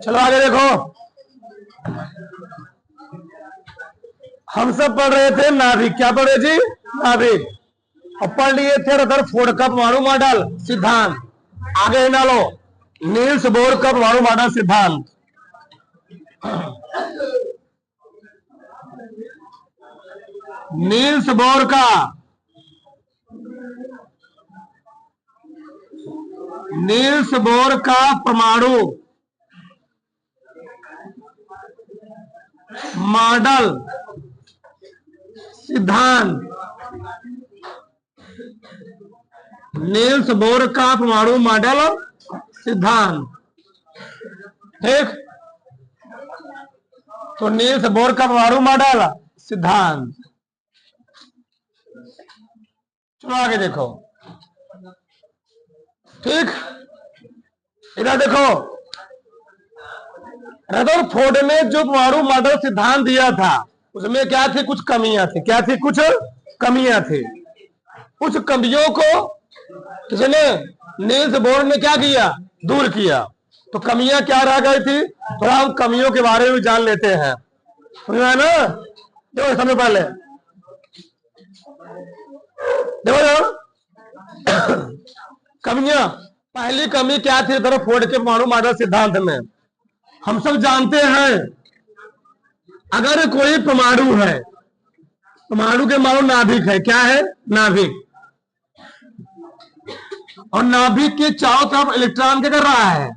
चलो आगे देखो। हम सब पढ़ रहे थे नाभिक। क्या पढ़े जी? नाभिक। और पढ़ लिए थे रदरफोर्ड का परमाणु मॉडल सिद्धांत। आगे डालो नील्स बोर का परमाणु मॉडल सिद्धांत। नील्स बोर का परमाणु मॉडल सिद्धांत। नील्स बोर का परमाणु मॉडल सिद्धांत। ठीक, तो नील्स बोर का परमाणु मॉडल सिद्धांत। चलो आगे देखो। ठीक, इधर देखो, रदरफोर्ड ने जो परमाणु मॉडल सिद्धांत दिया था उसमें क्या थी? कुछ कमियां थी। क्या थी? कुछ कमियां थी। उस कमियों को किसने? नील्स बोर ने क्या किया? दूर किया। तो कमियां क्या रह गई थी? थोड़ा हम कमियों के बारे में जान लेते हैं। समझ ना? देखो समय पहले देखो कमियां। पहली कमी क्या थी रदरफोर्ड के परमाणु मॉडल सिद्धांत में? हम सब जानते हैं अगर कोई परमाणु है, परमाणु के मानो नाभिक है। क्या है? नाभिक। और नाभिक के चारों तरफ इलेक्ट्रॉन क्या कर रहा है?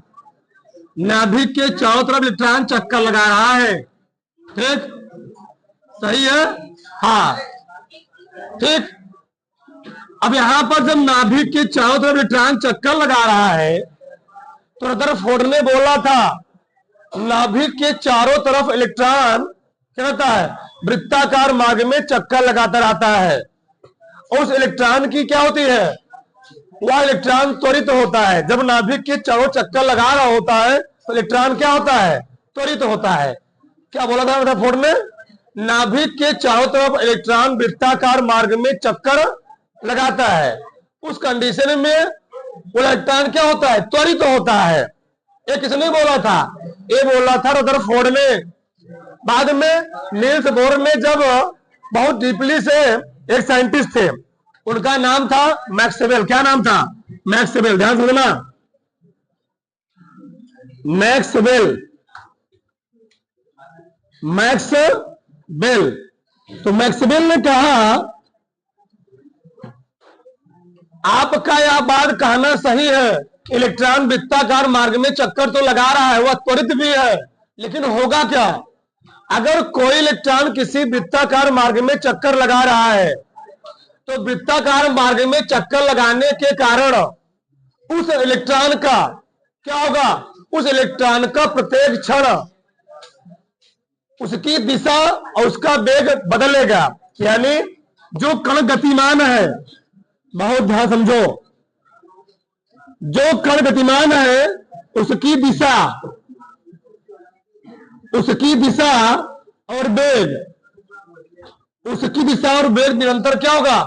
नाभिक के चारों तरफ इलेक्ट्रॉन चक्कर लगा रहा है। ठीक, सही है? हाँ, ठीक। अब यहां पर जब नाभिक के चारों तरफ इलेक्ट्रॉन चक्कर लगा रहा है तो रदरफोर्ड ने बोला था नाभिक के चारों तरफ इलेक्ट्रॉन क्या होता है? वृत्ताकार मार्ग में चक्कर लगाता रहता है। उस इलेक्ट्रॉन की क्या होती है? वह इलेक्ट्रॉन त्वरित होता है। जब नाभिक के चारों चक्कर लगा रहा होता है तो इलेक्ट्रॉन क्या होता है? त्वरित होता है। क्या बोला था रदरफोर्ड ने? नाभिक के चारों तरफ इलेक्ट्रॉन वृत्ताकार मार्ग में चक्कर लगाता है। उस कंडीशन में वो इलेक्ट्रॉन क्या होता है? त्वरित होता है। ये किसने बोला था? ये बोला था रदरफोर्ड ने। बाद में नील्स बोर ने जब बहुत डीपली से एक साइंटिस्ट थे, उनका नाम था मैक्सवेल। क्या नाम था? मैक्सवेल। ध्यान सुनना, मैक्सवेल। मैक्सवेल। तो मैक्सवेल ने कहा आपका यह बात कहना सही है, इलेक्ट्रॉन वृत्ताकार मार्ग में चक्कर तो लगा रहा है, वह त्वरित भी है, लेकिन होगा क्या? अगर कोई इलेक्ट्रॉन किसी वृत्ताकार मार्ग में चक्कर लगा रहा है तो वृत्ताकार मार्ग में चक्कर लगाने के कारण उस इलेक्ट्रॉन का क्या होगा? उस इलेक्ट्रॉन का प्रत्येक क्षण उसकी दिशा और उसका वेग बदलेगा। यानी जो कण गतिमान है, बहुत ध्यान समझो, जो कण गतिमान है उसकी दिशा और वेग, उसकी दिशा और वेग निरंतर क्या होगा?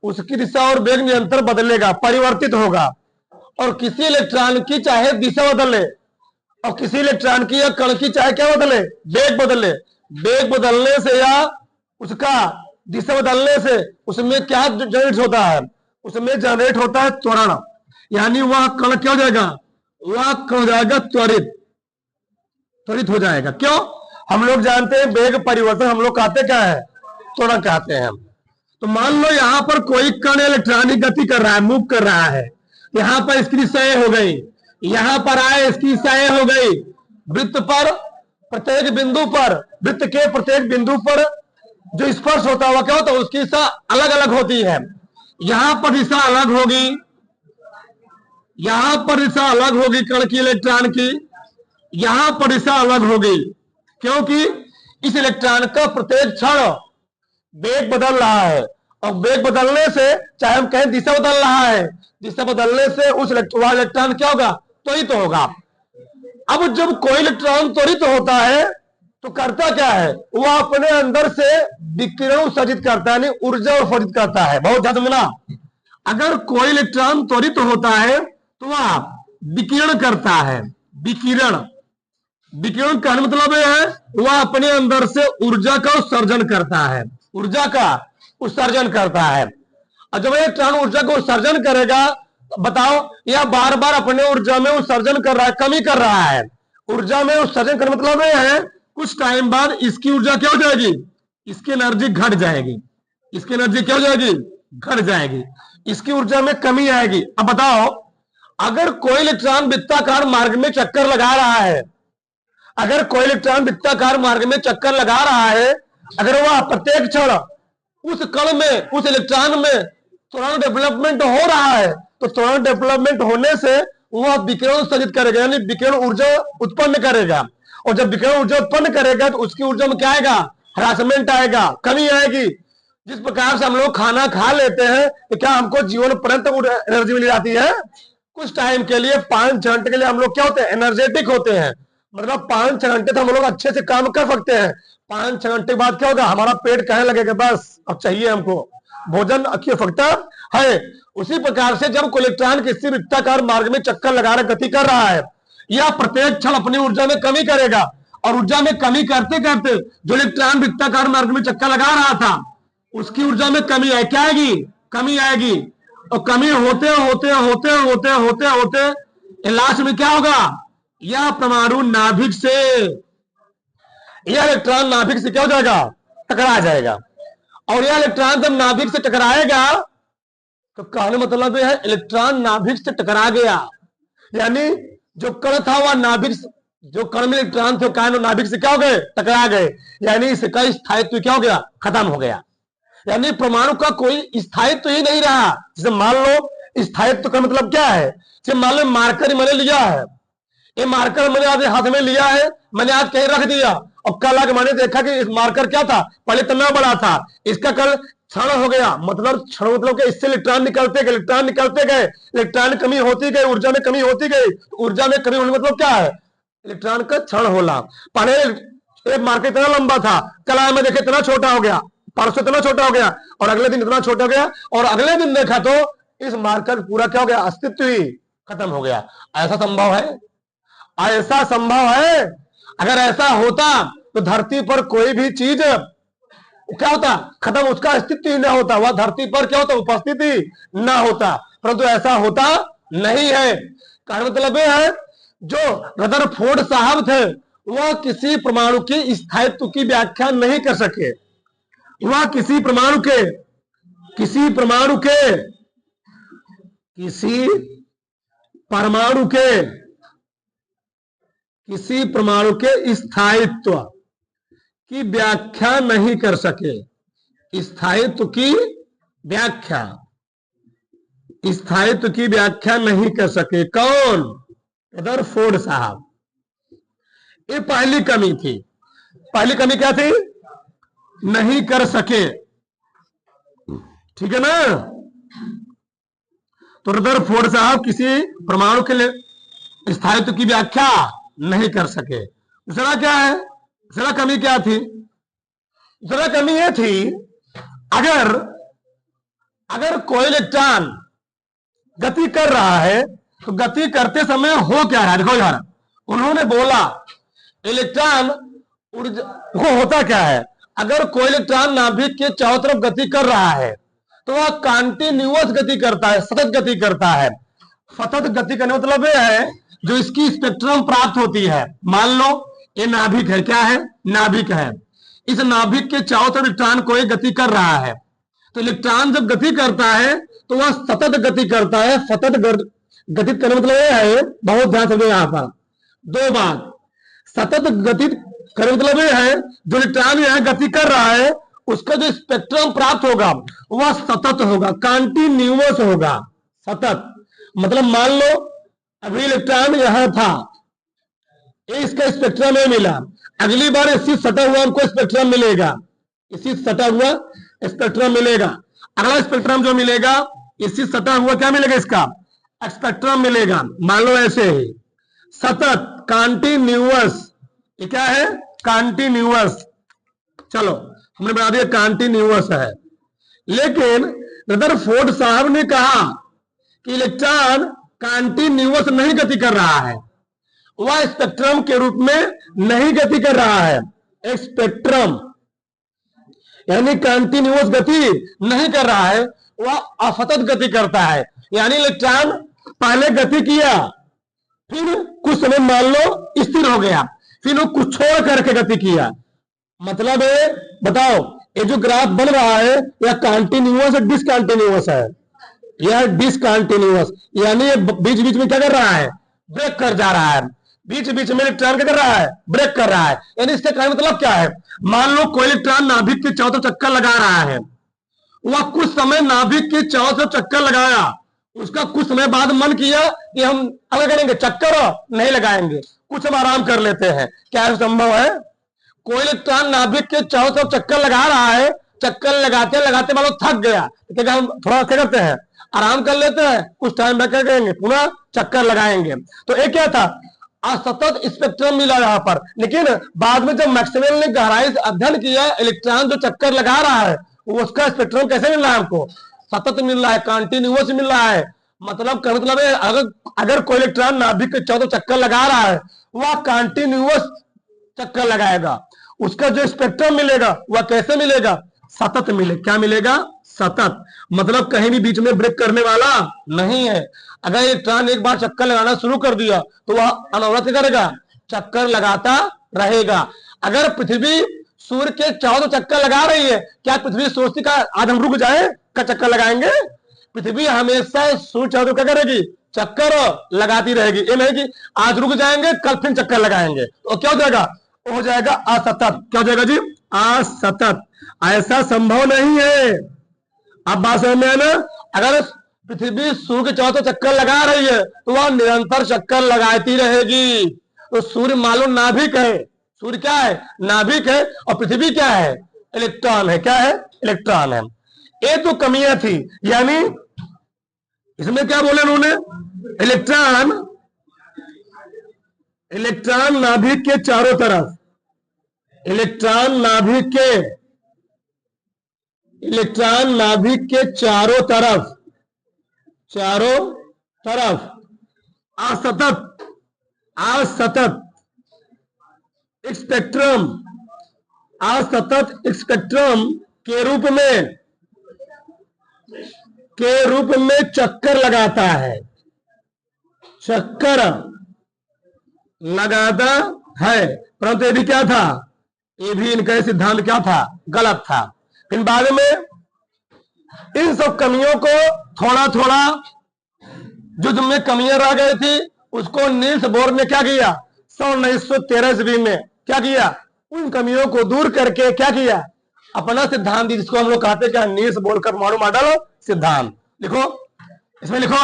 उसकी दिशा और वेग निरंतर बदलेगा, परिवर्तित होगा। और किसी इलेक्ट्रॉन की चाहे दिशा बदले और किसी इलेक्ट्रॉन की या कण की चाहे क्या बदले? वेग बदले। वेग बदलने से या उसका दिशा बदलने से उसमें क्या जनरेट होता है? उसमें जनरेट होता है त्वरण। यानी वह कण क्या हो जाएगा? वह कण हो जाएगा त्वरित हो जाएगा। क्यों? हम लोग जानते हैं वेग परिवर्तन हम लोग कहते क्या है? त्वरण कहते हैं। तो मान लो यहां पर कोई कण इलेक्ट्रॉनिक गति कर रहा है, मूव कर रहा है। यहां पर इसकी दिशा हो गई, यहां पर आए इसकी दिशा हो गई। वृत्त पर प्रत्येक बिंदु पर, वृत्त के प्रत्येक बिंदु पर जो स्पर्श होता है वह क्या होता है? उसकी दिशा अलग अलग होती है। यहां पर दिशा अलग होगी, यहां पर दिशा अलग होगी कण की, इलेक्ट्रॉन की, यहां पर दिशा अलग होगी। क्योंकि इस इलेक्ट्रॉन का प्रत्येक क्षण वेग बदल रहा है और वेग बदलने से चाहे हम कहें दिशा बदल रहा है, दिशा बदलने से उस इलेक्ट्रॉन क्या होगा? त्वरित होगा। अब जब कोई इलेक्ट्रॉन त्वरित होता है तो करता क्या है? वह अपने अंदर से विकिरण उत्सर्जित करता है, यानी ऊर्जा उत्सर्जित करता है। बहुत ध्यान समझना, अगर कोई इलेक्ट्रॉन त्वरित होता है तो वह विकिरण करता है। विकिरण विकिरण का मतलब यह है वह अपने अंदर से ऊर्जा का उत्सर्जन करता है, ऊर्जा का उत्सर्जन करता है। और जब इलेक्ट्रॉन ऊर्जा को उत्सर्जन करेगा, बताओ यह बार बार अपने ऊर्जा में उत्सर्जन कर रहा है, कमी कर रहा है। ऊर्जा में उत्सर्जन का मतलब यह है कुछ टाइम बाद इसकी ऊर्जा क्या हो जाएगी, इसकी एनर्जी घट जाएगी, इसकी एनर्जी क्या हो जाएगी, घट जाएगी, इसकी ऊर्जा में कमी आएगी। अब बताओ अगर कोई इलेक्ट्रॉन वृत्ताकार मार्ग में चक्कर लगा रहा है, अगर कोई इलेक्ट्रॉन वृत्ताकार मार्ग में चक्कर लगा रहा है, अगर वह प्रत्येक क्षण उस कण में, उस इलेक्ट्रॉन में त्वरण डेवलपमेंट हो रहा है, तो त्वरण डेवलपमेंट होने से वह विकिरण उत्सर्जित करेगा, यानी विकिरण ऊर्जा उत्पन्न करेगा। और जब विकिरण ऊर्जा उत्पन्न करेगा तो उसकी ऊर्जा में क्या आएगा, ह्रासमेंट आएगा, कमी आएगी। जिस प्रकार से हम लोग खाना खा लेते हैं तो क्या हमको जीवन पर्यंत एनर्जी मिल जाती है, कुछ टाइम के लिए 5-6 घंटे के लिए हम लोग क्या होते हैं, एनर्जेटिक होते हैं। मतलब 5-6 घंटे तो हम लोग अच्छे से काम कर सकते हैं, 5-6 घंटे के बाद क्या होगा, हमारा पेट कहने लगेगा बस अब चाहिए हमको भोजन की आवश्यकता है। उसी प्रकार से जब कोई इलेक्ट्रॉन किसी वृत्ताकार मार्ग में चक्कर लगा रहा गति कर रहा है, यह प्रत्येक क्षण अपनी ऊर्जा में कमी करेगा, और ऊर्जा में कमी करते करते जो इलेक्ट्रॉन वृत्ताकार मार्ग में चक्कर लगा रहा था उसकी ऊर्जा में कमी आए, क्या आएगी, कमी आएगी। और कमी होते होते होते होते होते होते लास्ट में क्या होगा, यह परमाणु नाभिक से, यह इलेक्ट्रॉन नाभिक से क्या हो जाएगा, टकरा जाएगा। और यह इलेक्ट्रॉन जब नाभिक से टकराएगा तो कहने मतलब यह है इलेक्ट्रॉन नाभिक से टकरा गया, यानी जो कण था वह नाभिक, जो कण में इलेक्ट्रॉन थे वो नाभिक से क्या हो गए, टकरा गए, यानी इसका स्थायित्व क्या हो गया, खत्म हो गया। यानी परमाणु का कोई स्थायित्व ही नहीं रहा। जैसे मान लो स्थायित्व का मतलब क्या है, जैसे मान लो मार्कर मैंने लिया है, ये मार्कर मैंने आज हाथ में लिया है, मैंने आज कहीं रख दिया, और कल आके मैंने देखा कि इस मार्कर क्या था, पहले इतना बड़ा था, इसका कल क्षण हो गया। मतलब क्षण मतलब कि इससे इलेक्ट्रॉन निकलते गए, इलेक्ट्रॉन निकलते गए, इलेक्ट्रॉन कमी होती गई, ऊर्जा में कमी होती गई। ऊर्जा में कमी होने मतलब क्या है, इलेक्ट्रॉन का क्षण होला। पहले एक मार्कर इतना लंबा था, कल आया मैं देखे इतना छोटा हो गया, परसों इतना छोटा हो गया, और अगले दिन इतना छोटा हो गया, और अगले दिन देखा तो इस मार्कर पूरा क्या हो गया, अस्तित्व ही खत्म हो गया। ऐसा संभव है, ऐसा संभव है। अगर ऐसा होता तो धरती पर कोई भी चीज क्या होता, खत्म, उसका अस्तित्व ही ना होता, वह धरती पर क्या होता, उपस्थिति ना होता। परंतु ऐसा होता नहीं है। कहने मतलब यह है जो रदरफोर्ड साहब थे वह किसी परमाणु की स्थायित्व की व्याख्या नहीं कर सके। वह किसी परमाणु के किसी परमाणु के स्थायित्व की व्याख्या नहीं कर सके। स्थायित्व की व्याख्या नहीं कर सके। कौन, रदरफोर्ड साहब। ये पहली कमी थी। पहली कमी क्या थी, नहीं कर सके, ठीक है ना। तो रदरफोर्ड साहब किसी परमाणु के लिए स्थायित्व की व्याख्या नहीं कर सके। दूसरा क्या है, दूसरा कमी क्या थी, दूसरा कमी यह थी अगर कोई इलेक्ट्रॉन गति कर रहा है तो गति करते समय हो क्या रहा है। देखो यार, उन्होंने बोला इलेक्ट्रॉन ऊर्जा को होता क्या है, अगर कोई इलेक्ट्रॉन नाभिक के चारों तरफ गति कर रहा है तो वह कंटिन्यूअस गति करता है, सतत गति करता है। सतत गति करने मतलब यह है जो इसकी स्पेक्ट्रम प्राप्त होती है। मान लो ये नाभिक है, क्या है, नाभिक है, इस नाभिक के चारों तरफ इलेक्ट्रॉन कोई गति कर रहा है, तो इलेक्ट्रॉन जब गति करता है तो वह सतत गति करता है। सतत गति करने मतलब यह है, बहुत ध्यान से यहां पर दो बात, सतत गति करने मतलब यह है जो इलेक्ट्रॉन यहां गति कर रहा है उसका जो स्पेक्ट्रम प्राप्त होगा वह सतत होगा, कंटिन्यूअस होगा। सतत मतलब मान लो अभी इलेक्ट्रॉन यहां था, इसका स्पेक्ट्रम नहीं मिला, अगली बार इसी सटा हुआ हमको स्पेक्ट्रम मिलेगा, इसी सटा हुआ स्पेक्ट्रम मिलेगा। अगला स्पेक्ट्रम जो मिलेगा इसी सटा हुआ क्या मिलेगा, इसका स्पेक्ट्रम मिलेगा। मान लो ऐसे ही सतत, कंटिन्यूअस, ये क्या है, कंटिन्यूअस। चलो हमने बता दिया कंटिन्यूअस है। लेकिन रदरफोर्ड साहब ने कहा कि इलेक्ट्रॉन कंटिन्यूअस नहीं गति कर रहा है, वह स्पेक्ट्रम के रूप में नहीं गति कर रहा है। एक स्पेक्ट्रम यानी कंटिन्यूअस गति नहीं कर रहा है, वह असतत गति करता है। यानी इलेक्ट्रॉन पहले गति किया, फिर कुछ समय मान लो स्थिर हो गया, फिर वो कुछ छोड़ करके गति किया। मतलब है, बताओ ये जो ग्राफ बन रहा है यह कंटिन्यूअस है डिसकंटिन्यूअस है? यह डिसकंटिन्यूअस, यानी ये बीच बीच में क्या कर रहा है, ब्रेक कर जा रहा है। बीच बीच में इलेक्ट्रॉन क्या कर रहा है, ब्रेक कर रहा है। यानी इसके कारण मतलब क्या है, मान लो कोई इलेक्ट्रॉन नाभिक के चारों तरफ चक्कर लगा रहा है, वह कुछ समय नाभिक के चारों तरफ चक्कर लगाया, उसका कुछ समय बाद मन किया कि हम अलग करेंगे, चक्कर नहीं लगाएंगे, कुछ हम आराम कर लेते हैं। क्या संभव है? कोई इलेक्ट्रॉन नाभिक के चारों तरफ चक्कर लगा रहा है, चक्कर लगाते लगाते मान लो थक गया, तो क्या हम थोड़ा क्या करते हैं, आराम कर लेते हैं, कुछ टाइम बैक करेंगे, पुनः चक्कर लगाएंगे। तो एक क्या था, असतत स्पेक्ट्रम मिला यहाँ पर। लेकिन बाद में जब मैक्सवेल ने गहराई से अध्ययन किया, इलेक्ट्रॉन जो चक्कर लगा रहा है उसका स्पेक्ट्रम कैसे मिल रहा है हमको, सतत मिल रहा है, कंटिन्यूअस मिल रहा है। मतलब है अगर कोई इलेक्ट्रॉन नाभिक के चारों चक्कर लगा रहा है, वह कंटिन्यूअस चक्कर लगाएगा, उसका जो स्पेक्ट्रम मिलेगा वह कैसे मिलेगा, सतत मिले। क्या मिलेगा, सतत। मतलब कहीं भी बीच में ब्रेक करने वाला नहीं है। अगर इलेक्ट्रॉन एक बार चक्कर लगाना शुरू कर दिया तो वह अनवरत करेगा, चक्कर लगाता रहेगा। अगर पृथ्वी सूर्य के चारों चक्कर लगा रही है, क्या पृथ्वी सोचती का आज हम रुक जाए, का चक्कर लगाएंगे? पृथ्वी हमेशा सूर्य चारों क्या करेगी, चक्कर लगाती रहेगी। ये नहीं कि आज रुक जाएंगे कल फिर चक्कर लगाएंगे, तो क्या हो जाएगा, हो जाएगा असतत। क्या हो जाएगा जी, असतत। ऐसा संभव नहीं है। अब बात समझ में है ना? अगर पृथ्वी सूर्य के चारों चक्कर लगा रही है तो वह निरंतर चक्कर लगाती रहेगी। तो सूर्य मालूम नाभिक है, सूर्य क्या है, नाभिक है, और पृथ्वी क्या है, इलेक्ट्रॉन है। क्या है, इलेक्ट्रॉन है। ये तो कमियां थी। यानी इसमें क्या बोले उन्होंने, इलेक्ट्रॉन नाभिक के चारों तरफ, इलेक्ट्रॉन नाभिक के चारों तरफ असतत स्पेक्ट्रम के रूप में चक्कर लगाता है, परंतु ये भी क्या था, ये भी इनका सिद्धांत क्या था, गलत था। फिर बाद में इन सब कमियों को थोड़ा थोड़ा जो जिनमें कमियां रह गई थी उसको नील्स बोर ने क्या किया, 1913 ईस्वी में क्या किया, उन कमियों को दूर करके क्या किया, अपना सिद्धांत, जिसको हम लोग कहते हैं क्या, नील्स बोर का परमाणु मॉडल सिद्धांत। लिखो, इसमें लिखो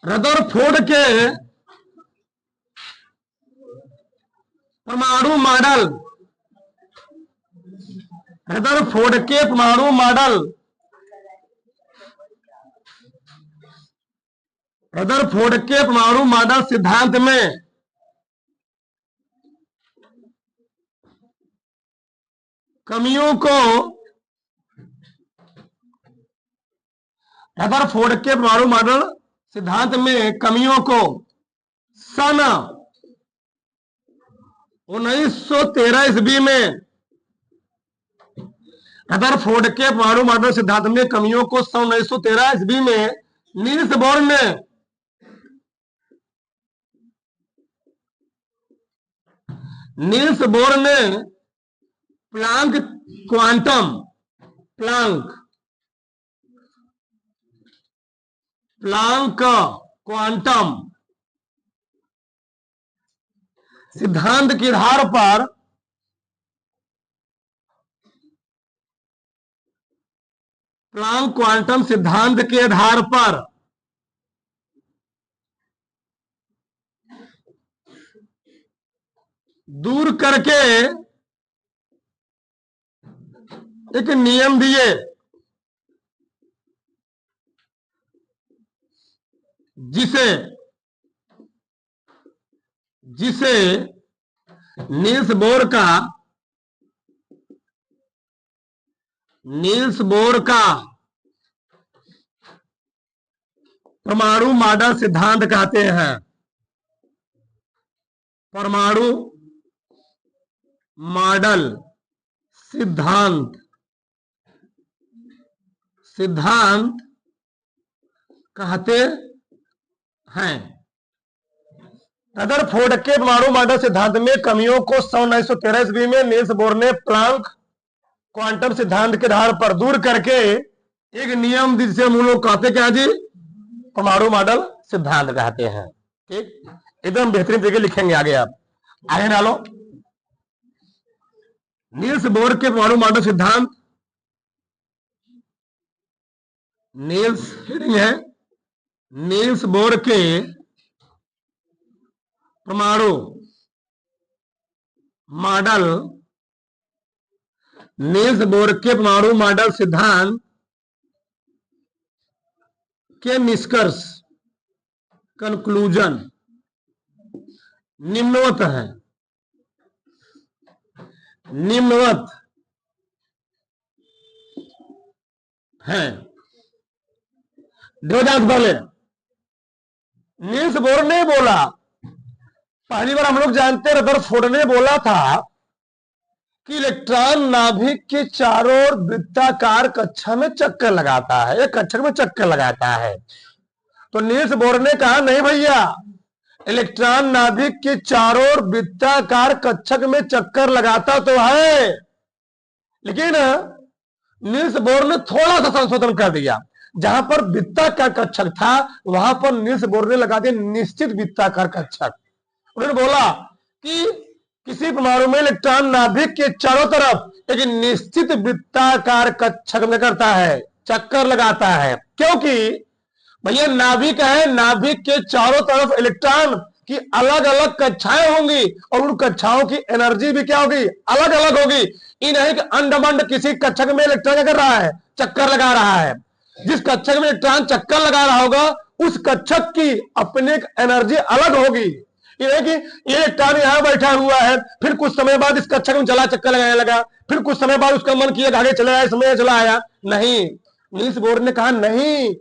रदरफोर्ड के परमाणु मॉडल, रदरफोर्ड के परमाणु मॉडल सिद्धांत में कमियों को, रदरफोर्ड के परमाणु मॉडल सिद्धांत में कमियों को सन 1913 ईस्वी में, रदरफोर्ड के परमाणु मॉडल सिद्धांत में कमियों को सन 1913 ईस्वी में नील्स बोर ने प्लांक क्वांटम सिद्धांत के आधार पर प्लांक क्वांटम सिद्धांत के आधार पर दूर करके एक नियम दिए, जिसे नील्स बोर का नील्स बोर का परमाणु मॉडल सिद्धांत कहते हैं। परमाणु मॉडल सिद्धांत कहते हैं। रदरफोर्ड के परमाणु मॉडल सिद्धांत में कमियों को 1913 ईस्वी में नील्स बोर ने प्लांक क्वांटम सिद्धांत के आधार पर दूर करके एक नियम जिसे हम लोग कहते क्या जी, परमाणु मॉडल सिद्धांत कहते हैं। ठीक, एकदम बेहतरीन तरीके लिखेंगे आगे आप। आगे डालो, नील्स बोर के परमाणु मॉडल सिद्धांत, नील्स हेडिंग है, नील्स बोर के परमाणु मॉडल, नील्स बोर के परमाणु मॉडल सिद्धांत के निष्कर्ष, कंक्लूजन निम्नवत है। निम्नवत है। पहले नील्स बोर ने बोला, पहली बार हम लोग जानते हैं रदरफोर्ड ने बोला था कि इलेक्ट्रॉन नाभिक के चारों ओर वृत्ताकार कक्षा में चक्कर लगाता है, एक कक्षक में चक्कर लगाता है। तो नील्स बोर ने कहा नहीं भैया, इलेक्ट्रॉन नाभिक के चारों ओर वृत्ताकार कक्षक में चक्कर लगाता तो है, लेकिन नील्स बोर ने थोड़ा सा संशोधन कर दिया। जहां पर वृत्ताकार कक्षक था वहां पर नील्स बोर ने लगा दिया निश्चित वृत्ताकार कक्षक। उन्होंने बोला कि किसी परमाणु में इलेक्ट्रॉन नाभिक के चारों तरफ एक निश्चित वृत्ताकार कक्षक में करता है, चक्कर लगाता है। क्योंकि भैया नाभिक है, नाभिक के चारों तरफ इलेक्ट्रॉन की अलग अलग कक्षाएं होंगी और उन कक्षाओं की एनर्जी भी क्या होगी, अलग अलग होगी। इन एक अंडमंड किसी कक्षक में इलेक्ट्रॉन क्या कर रहा है, चक्कर लगा रहा है। जिस कक्षक में इलेक्ट्रॉन चक्कर लगा रहा होगा उस कक्षक की अपनी एक एनर्जी अलग होगी। ये है कि ये इलेक्ट्रॉन यहां बैठा हुआ है, फिर कुछ समय बाद इस कक्षक में चला चक्कर लगाने लगा, फिर कुछ समय बाद उसका मन किया आगे चला आया, समय चला आया। नहीं, नील्स बोर ने कहा नहीं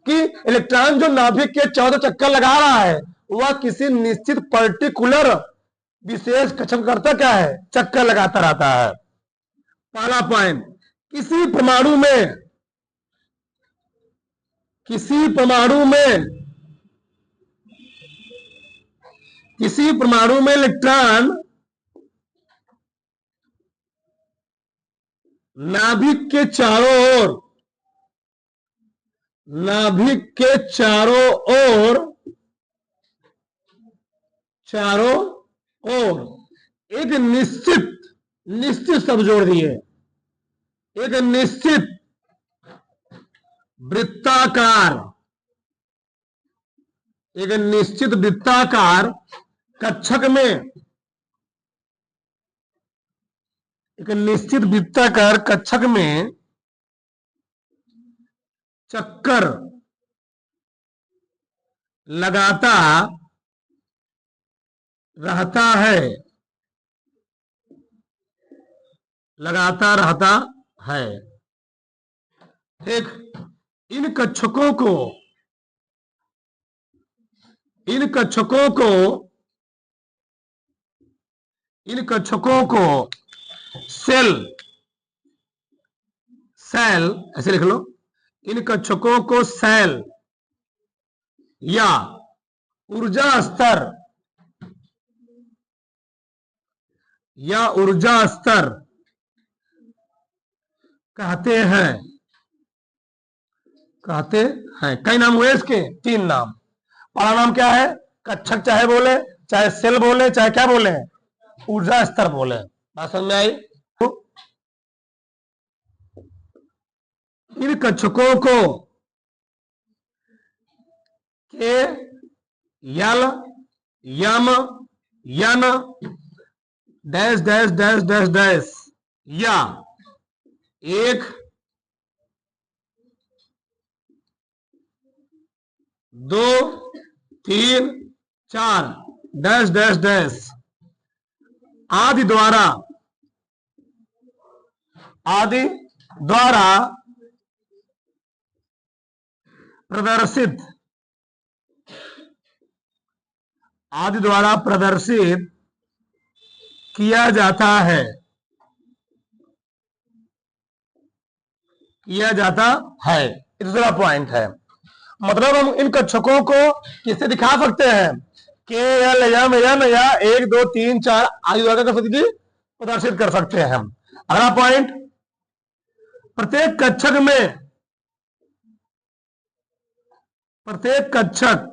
कि इलेक्ट्रॉन जो नाभिक के चारों चक्कर लगा रहा है वह किसी निश्चित पर्टिकुलर विशेष कक्षक करता क्या है, चक्कर लगाता रहता है। पहला पॉइंट, किसी परमाणु में इलेक्ट्रॉन नाभिक के चारों ओर एक निश्चित शब्द जोड़ दिए, एक निश्चित वृत्ताकार कक्षक में, एक निश्चित वृत्ताकार कक्षक में चक्कर लगाता रहता है। एक इन कक्षकों को सेल ऐसे लिख लो, इन कक्षकों को सेल या ऊर्जा स्तर कहते हैं। कई नाम हुए इसके, 3 नाम। पहला नाम क्या है, कक्षक चाहे बोले, चाहे सेल बोले, चाहे क्या बोले, ऊर्जा स्तर बोले। बात समझ में आई? इन कक्षकों को K L M N dash dash dash dash dash या 1 2 3 4 डैश डैश डैश आदि द्वारा प्रदर्शित आदि द्वारा प्रदर्शित किया जाता है, दूसरा पॉइंट है। मतलब हम इन कक्षकों को किससे दिखा सकते हैं? के एल एम एन या 1 2 3 4 आदि द्वारा कर सकते प्रदर्शित कर सकते हैं हम। अगला पॉइंट, प्रत्येक कक्षक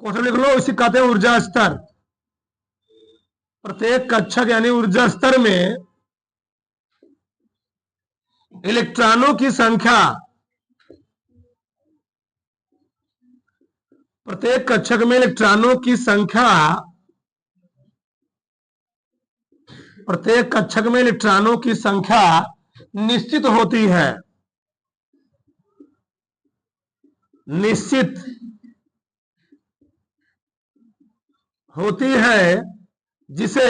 क्वेश्चन लिख लो, इसे कहते हैं ऊर्जा स्तर। प्रत्येक कक्षक यानी ऊर्जा स्तर में इलेक्ट्रॉनों की संख्या, प्रत्येक कक्षक में इलेक्ट्रॉनों की संख्या, प्रत्येक कक्षक में इलेक्ट्रॉनों की संख्या निश्चित होती है, निश्चित होती है, जिसे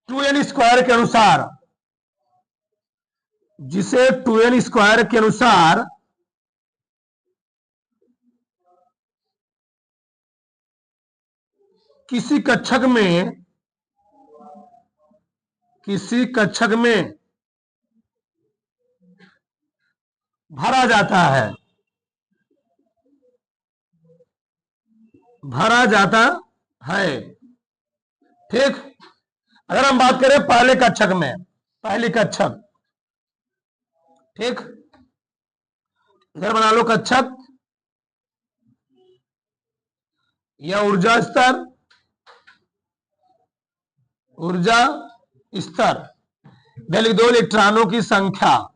2n² के अनुसार, जिसे 2n² के अनुसार किसी कक्षक में भरा जाता है, भरा जाता है। ठीक, अगर हम बात करें पहले कक्षक में, पहली कक्षक, ठीक, इधर बना लो कक्षक या ऊर्जा स्तर, ऊर्जा स्तर, लिख दो इलेक्ट्रॉनों की संख्या,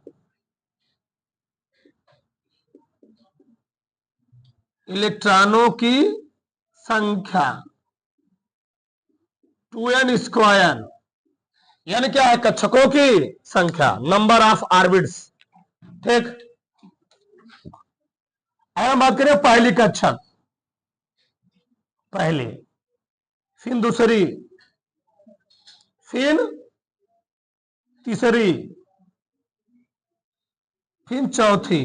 इलेक्ट्रॉनों की संख्या 2n², यानी क्या है? कक्षकों की संख्या, नंबर ऑफ ऑर्बिट्स। ठीक, अब हम बात करें पहली कक्षक, पहली, फिर दूसरी, फिर तीसरी, फिर चौथी,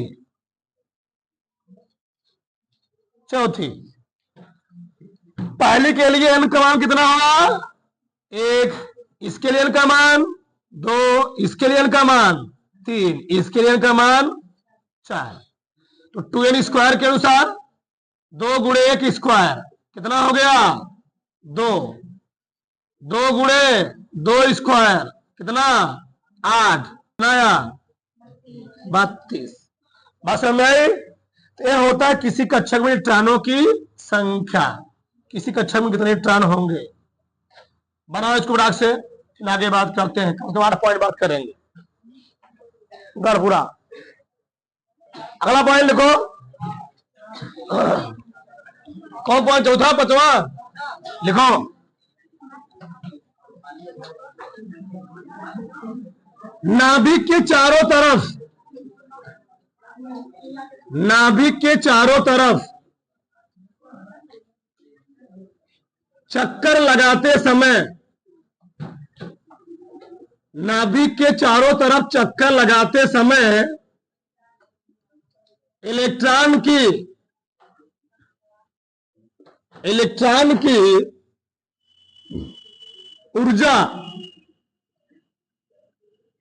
पहली के लिए n का मान कितना होगा? 1, इसके लिए n का मान 2, इसके लिए n का मान 3, इसके लिए n का मान 4। तो 2n² के अनुसार 2 गुणे 1² कितना हो गया? 2, 2 गुणे 2² कितना? 8, नया 32। बात समझ में आई? तो यह होता है किसी कक्षक में इलेक्ट्रॉनों की संख्या, किसी कक्षक में कितने इलेक्ट्रॉन होंगे। बनाओ इसको बराबर से, फिर आगे बात करते हैं, कम से कम 8 पॉइंट बात करेंगे पूरा। अगला पॉइंट लिखो, कौन पॉइंट? चौथा, पांचवा लिखो। नाभिक के चारों तरफ, नाभिक के चारों तरफ चक्कर लगाते समय, नाभिक के चारों तरफ चक्कर लगाते समय इलेक्ट्रॉन की ऊर्जा,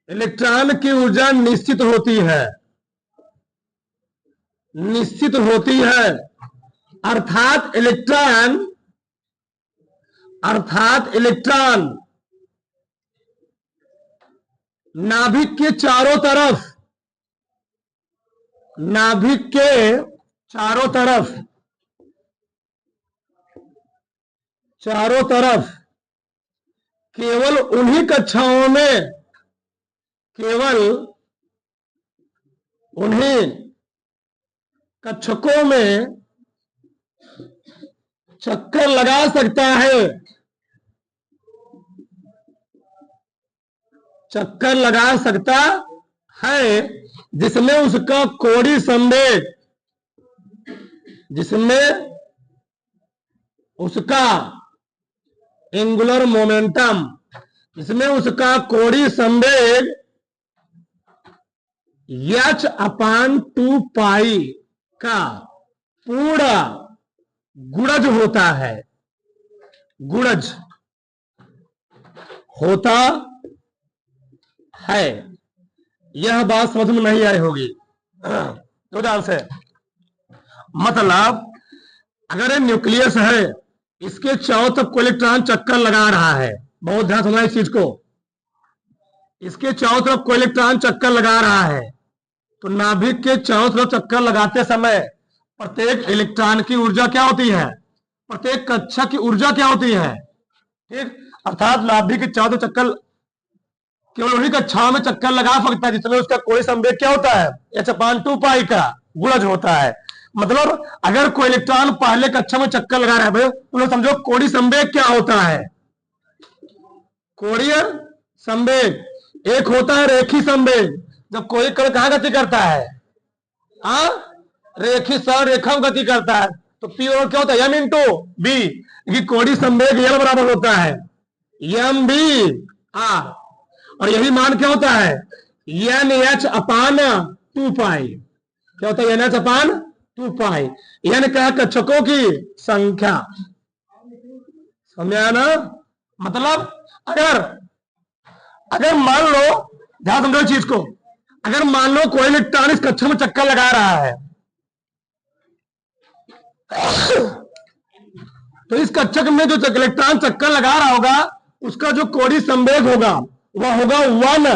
इलेक्ट्रॉन की ऊर्जा निश्चित होती है, निश्चित होती है। अर्थात इलेक्ट्रॉन नाभिक के चारों तरफ, नाभिक के चारों तरफ केवल उन्हीं कक्षाओं में, केवल उन्हीं कक्षकों में चक्कर लगा सकता है, चक्कर लगा सकता है जिसमें उसका कोणीय संवेग, जिसमें उसका एंगुलर मोमेंटम इसमें उसका कोणीय संवेग h/2 का पूर्ण गुणज होता है, गुणज होता है। यह बात समझ में नहीं आई होगी तो ध्यान से, मतलब अगर ये न्यूक्लियस है, इसके चारों तरफ कोई इलेक्ट्रॉन चक्कर लगा रहा है, बहुत ध्यान सुनना इस चीज को, इसके चारों तरफ कोई इलेक्ट्रॉन चक्कर लगा रहा है, तो नाभिक के चारों तरफ चक्कर लगाते समय प्रत्येक इलेक्ट्रॉन की ऊर्जा क्या होती है, प्रत्येक कक्षा की ऊर्जा क्या होती है, ठीक। अर्थात नाभिक के चारों तरफ चक्कर केवल उन्हीं कक्षाओं में चक्कर लगा सकता है जिसमें उसका कोई संवेग क्या होता है, h/2 का गुणज होता है। मतलब अगर कोई इलेक्ट्रॉन पहले कक्षा में चक्कर लगा रहा है भाई, तो समझो कोणीय संवेग क्या होता है, कोणीय संवेग। एक होता है रेखी संवेग, जब कोई कण कहां गति करता है, रेखी सरल रेखा में गति करता है, तो पी और क्या होता है, m इंटू बी। कोणीय संवेग L बराबर होता है mv/r, और यही मान क्या होता है, NH/2 क्या होता है, NH/2। n क्या है, कक्षकों की संख्या, समझा ना। मतलब अगर मान लो, ध्यान समझो चीज को, अगर मान लो कोई इलेक्ट्रॉन इस कक्षा में चक्कर लगा रहा है, तो इस कक्षक में जो इलेक्ट्रॉन चक्कर लगा रहा होगा, उसका जो कोणीय संवेग होगा वह होगा 1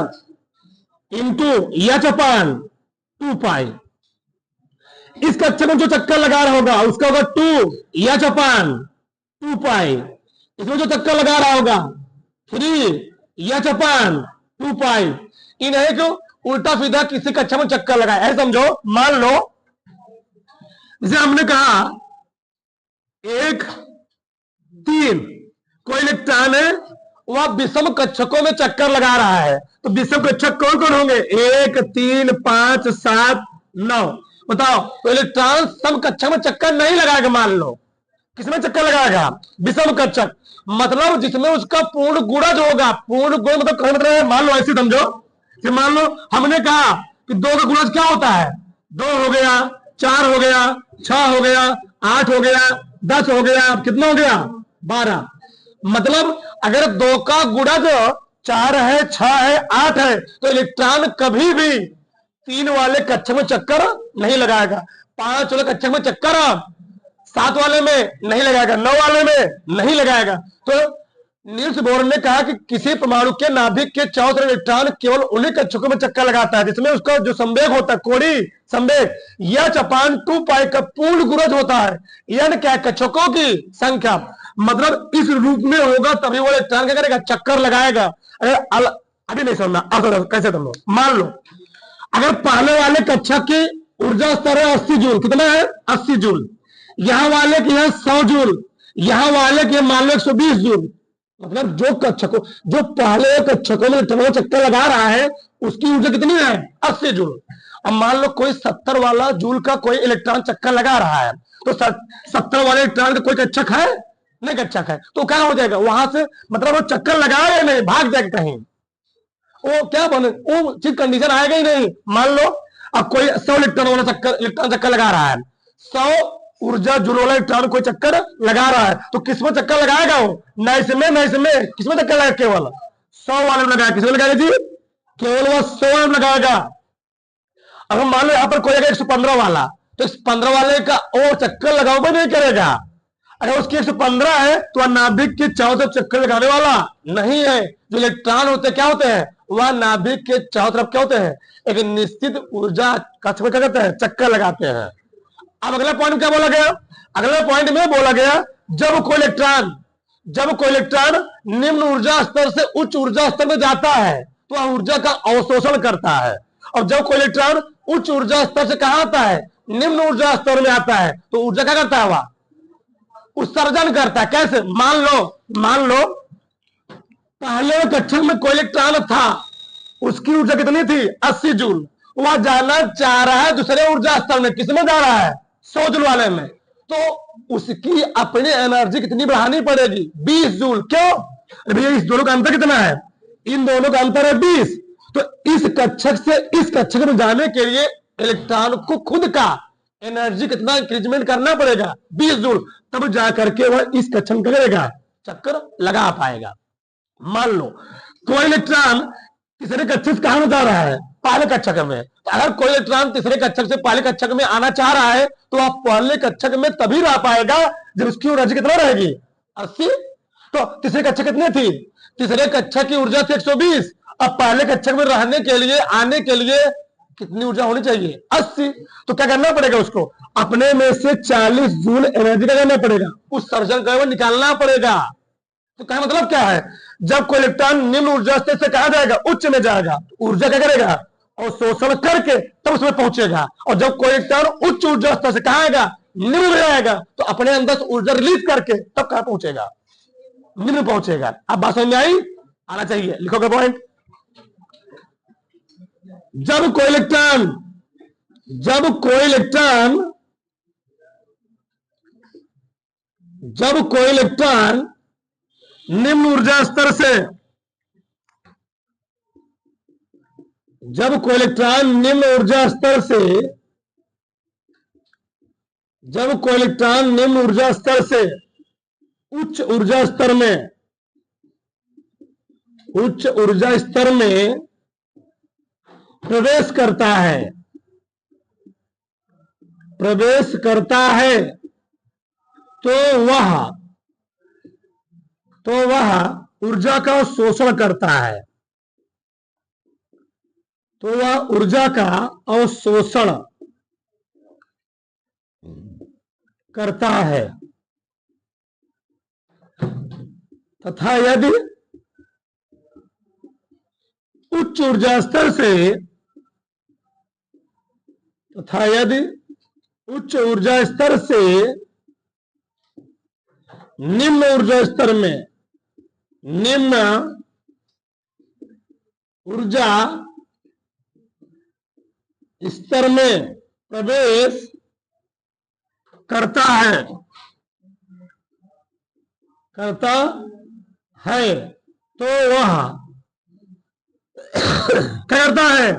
इंटू h/2। इस कक्षक में जो चक्कर लगा रहा होगा उसका होगा 2 h/2। इसमें जो चक्कर लगा रहा होगा 3 h/2। इन्हें क्यों उल्टा सीधा किसी कक्षा में चक्कर लगाए, ऐसे समझो। मान लो जैसे हमने कहा 1 3 कोई इलेक्ट्रॉन है, वह विषम कक्षकों में चक्कर लगा रहा है, तो विषम कक्षक कौन कौन होंगे, 1 3 5 7 9। बताओ, तो इलेक्ट्रॉन सम कक्षक में चक्कर नहीं लगाएगा। मान लो किसमें चक्कर लगाएगा, विषम कक्षक, मतलब जिसमें उसका पूर्ण गुणज होगा। पूर्ण गुण मतलब कौन, मतलब मान लो ऐसे समझो कि मान लो हमने कहा कि 2 का गुणज क्या होता है, 2 हो गया, 4 हो गया, 6 हो गया, 8 हो गया, 10 हो गया, कितना हो गया, 12। मतलब अगर 2 का गुणज 4 है, 6 है, 8 है, तो इलेक्ट्रॉन कभी भी 3 वाले कक्षक में चक्कर नहीं लगाएगा, 5 वाले कक्षक में चक्कर 7 वाले में नहीं लगाएगा, 9 वाले में नहीं लगाएगा। तो नील्स बोर ने कहा कि किसी परमाणु के नाभिक के चारों तरफ इलेक्ट्रॉन केवल उन्हीं कक्षकों में चक्कर लगाता है जिसमें उसका जो संवेग होता है, कोणीय संवेग, h/2 का पूर्ण गुणज होता है। n क्या है, कक्षकों की संख्या। मतलब इस रूप में होगा तभी वो इलेक्ट्रॉन क्या करेगा, चक्कर लगाएगा। अभी नहीं समझना, अब कैसे समझो। मान लो अगर पहले वाले कक्षक की ऊर्जा स्तर है 80 जूल, कितना है, 80 जूल। यहां वाले की है 100 जूल, यहां वाले की मान लो 120 जूल। मतलब जो कक्षकों, जो पहले कक्षकों में इलेक्ट्रॉन चक्कर लगा रहा है, उसकी ऊर्जा कितनी है, 80 जूल। अब मान लो कोई 70 वाला जूल का कोई इलेक्ट्रॉन चक्कर लगा रहा है, तो 70 वाले इलेक्ट्रॉन का कोई कक्षक है, नहीं कक्षक है, तो क्या हो जाएगा वहां से, मतलब वो चक्कर लगाए नहीं, भाग जाएगा कहीं, वो क्या बने, वो चीज कंडीशन आएगा ही नहीं। मान लो अब कोई 100 इलेक्ट्रॉन वाला इलेक्ट्रॉन चक्कर लगा रहा है, 100 ऊर्जा जूल वाला इलेक्ट्रॉन कोई चक्कर लगा रहा है, तो किसमें चक्कर लगाएगा वो, न इसमें किसमें चक्कर लगाएगा, केवल 100 वाले में लगाएगा। किसमें लगाएगा जी, केवल वो 100 वाले में लगाएगा। अब हम मान लो यहाँ पर कोई 115 वाला, तो इस 15 वाले का वो चक्कर लगाओगे नहीं करेगा। अगर उसकी 115 है तो नाभिक के चारों तरफ चक्कर लगाने वाला नहीं है। जो इलेक्ट्रॉन होते क्या होते हैं, वह नाभिक के चारों तरफ क्या होते हैं, एक निश्चित ऊर्जा कक्ष में क्या करते हैं, चक्कर लगाते हैं। अब अगला पॉइंट क्या बोला गया, अगले पॉइंट में बोला गया जब कोई इलेक्ट्रॉन निम्न ऊर्जा स्तर से उच्च ऊर्जा स्तर में जाता है तो वह ऊर्जा का अवशोषण करता है, और जब कोई इलेक्ट्रॉन उच्च ऊर्जा स्तर से कहां आता है, निम्न ऊर्जा स्तर में आता है, तो ऊर्जा क्या करता है, वह उत्सर्जन करता है। कैसे, मान लो पहले कक्षक में कोई इलेक्ट्रॉन था, उसकी ऊर्जा कितनी थी, 80 जूल। वह जाना चाह रहा है दूसरे ऊर्जा स्तर में, किसमें जा रहा है, 100 जूल वाले में, तो उसकी अपनी एनर्जी कितनी बढ़ानी पड़ेगी, 20 जूल। क्यों, भैया इस दोनों का अंतर कितना है, इन दोनों का अंतर है 20। तो इस कक्षक से इस कक्षक में जाने के लिए इलेक्ट्रॉन को खुद का एनर्जी कितना इंक्रीजमेंट करना पड़ेगा, 20 जूल, तब जाकर के वह इस कक्षक करेगा, चक्कर लगा पाएगा। मान लो कोई इलेक्ट्रॉन तीसरे कक्षक से कहां जा रहा है, पहले कक्षक में। तो अगर कोई इलेक्ट्रॉन तीसरे कक्षक से पहले कक्षक में आना चाह रहा है तो आप पहले कक्षक में तभी रह पाएगा जब उसकी एनर्जी कितना रहेगी, 80। तो तीसरे कक्षक कितनी थी, तीसरे कक्षक की ऊर्जा थी 120। अब पहले कक्षक में रहने के लिए, आने के लिए कितनी ऊर्जा होनी चाहिए, 80। तो क्या करना पड़ेगा, उसको अपने में से 40 जूल एनर्जी का करना पड़ेगा, उस सर्जन का निकालना पड़ेगा। तो क्या मतलब क्या है, जब कोई इलेक्ट्रॉन निम्न ऊर्जा स्तर से कहा जाएगा, उच्च में जाएगा, तो ऊर्जा क्या करेगा, और शोषण करके तब उसमें पहुंचेगा। और जब कोई इलेक्ट्रॉन उच्च ऊर्जा स्तर से कहा आएगा, निम्न में जाएगा, तो अपने अंदर से ऊर्जा रिलीज करके तब कहां पहुंचेगा, निम्न पहुंचेगा। अब बात समझ में आई, आना चाहिए, लिखोगे पॉइंट। जब कोई इलेक्ट्रॉन जब कोई इलेक्ट्रॉन जब कोई इलेक्ट्रॉन निम्न ऊर्जा स्तर से जब कोई इलेक्ट्रॉन निम्न ऊर्जा स्तर से जब कोई इलेक्ट्रॉन निम्न ऊर्जा स्तर से उच्च ऊर्जा स्तर में प्रवेश करता है तो वह ऊर्जा का शोषण करता है, तो वह ऊर्जा का अवशोषण करता है। तथा यदि उच्च ऊर्जा स्तर से निम्न ऊर्जा स्तर में प्रवेश करता है तो वह क्या करता है,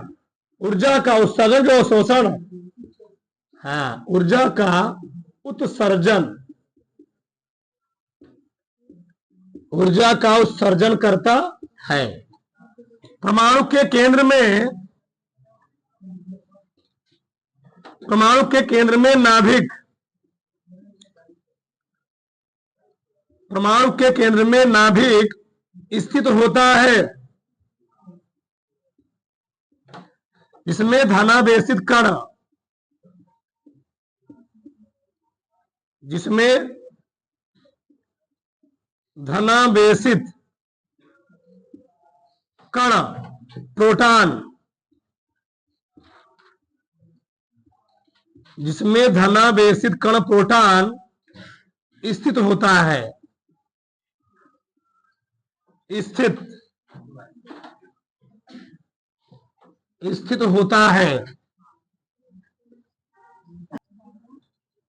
ऊर्जा का उत्सर्जन जो शोषण, हाँ, ऊर्जा का उत्सर्जन करता है। परमाणु के केंद्र में नाभिक स्थित होता है, जिसमें धनावेशित कण प्रोटॉन स्थित होता है, स्थित होता है।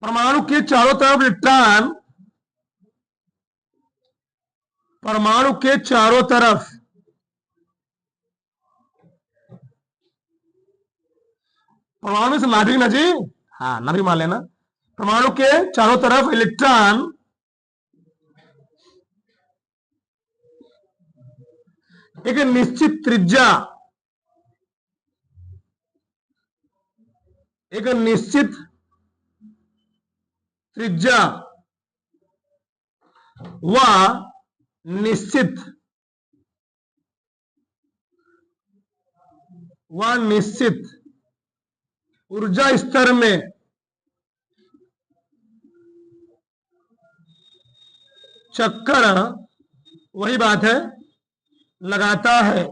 परमाणु के चारों तरफ इलेक्ट्रॉन परमाणु से नाभिक ना जी, हाँ नाभिक मान लेना। परमाणु के चारों तरफ इलेक्ट्रॉन एक निश्चित त्रिज्या व निश्चित ऊर्जा स्तर में चक्कर, वही बात है, लगाता है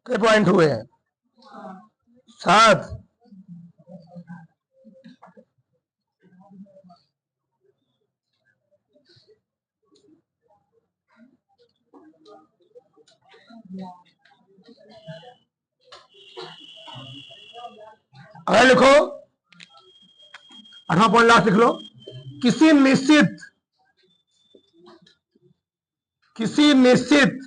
कितने पॉइंट हुए हैं, 7। अगर लिखो 8वां पॉइंट लास्ट लिख लो। किसी निश्चित किसी निश्चित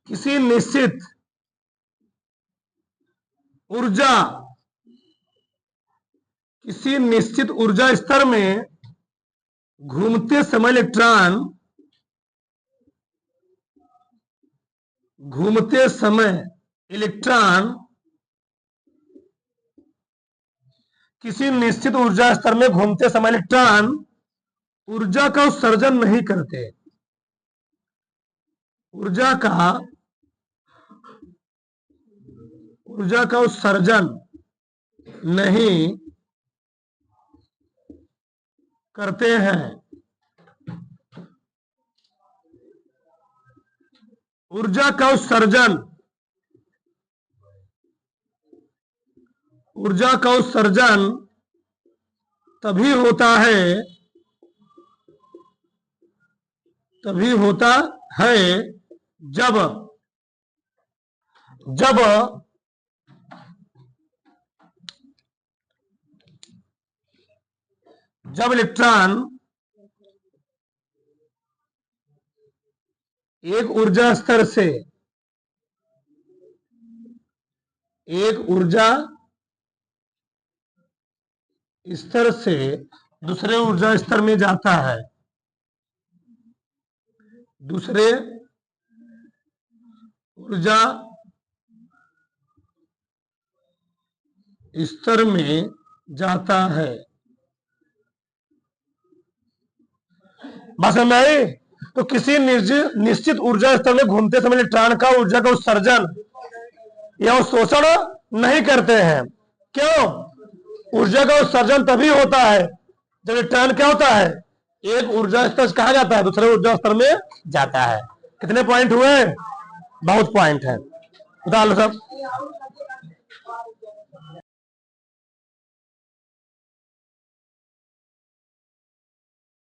किसी निश्चित ऊर्जा किसी निश्चित ऊर्जा स्तर में घूमते समय इलेक्ट्रॉन किसी निश्चित ऊर्जा स्तर में घूमते समय इलेक्ट्रॉन ऊर्जा का उत्सर्जन नहीं करते। ऊर्जा का उत्सर्जन नहीं करते हैं। ऊर्जा का उत्सर्जन तभी होता है जब इलेक्ट्रॉन एक ऊर्जा स्तर से दूसरे ऊर्जा स्तर में जाता है। दूसरे ऊर्जा स्तर में जाता है। बात समझ में आई? तो किसी निश्चित ऊर्जा स्तर में घूमते समय इलेक्ट्रॉन का ऊर्जा का उत्सर्जन या शोषण नहीं करते हैं। क्यों? ऊर्जा का उत्सर्जन तभी होता है जब इलेक्ट्रॉन क्या होता है, एक ऊर्जा स्तर से कहा जाता है दूसरे ऊर्जा स्तर में जाता है। कितने पॉइंट हुए? बहुत पॉइंट है। बता लो सब।